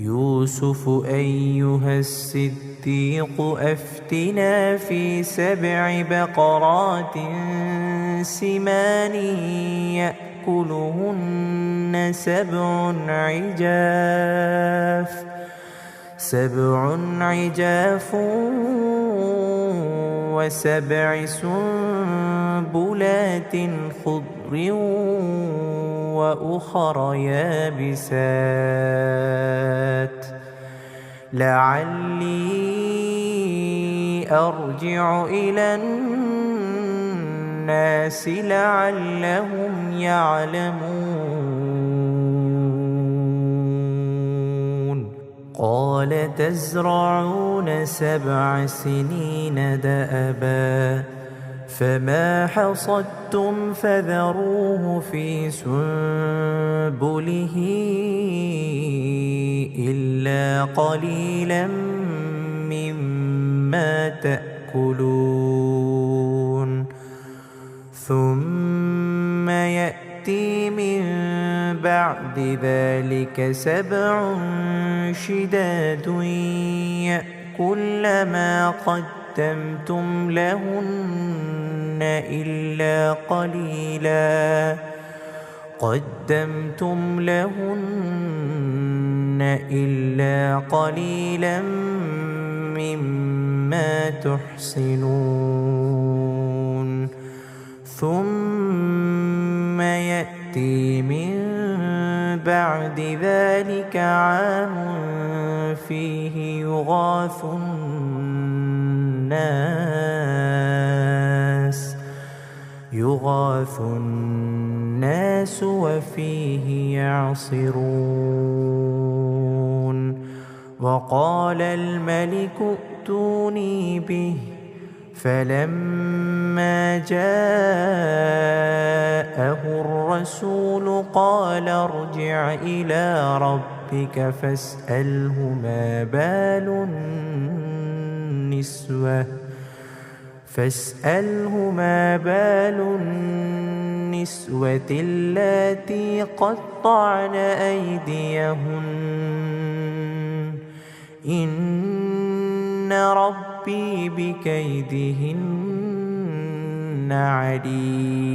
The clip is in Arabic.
يوسف أيها الصديق أفتنا في 7 بقرات سمان يأكلهن 7 عجاف و7 سنبلات خضر وأخر يابسات لعلي أرجع إلى الناس لعلهم يعلمون قال تزرعون 7 سنين دأبا فما حصدتم فذروه في سنبله إلا قليلا مما تأكلون ثم يأتي من بعد ذلك 7 شداد يأكل ما قدمتم لهن إلا قليلا مما تحصنون ثم يأتي من بعد ذلك عام فيه يغاث الناس وفيه يعصرون وقال الملك ائتوني به فلما جاءه الرسول قال ارجع إلى ربك فاسأله ما بال النسوة اللاتي قطعن أيديهن إن ربي بكيدهن عليم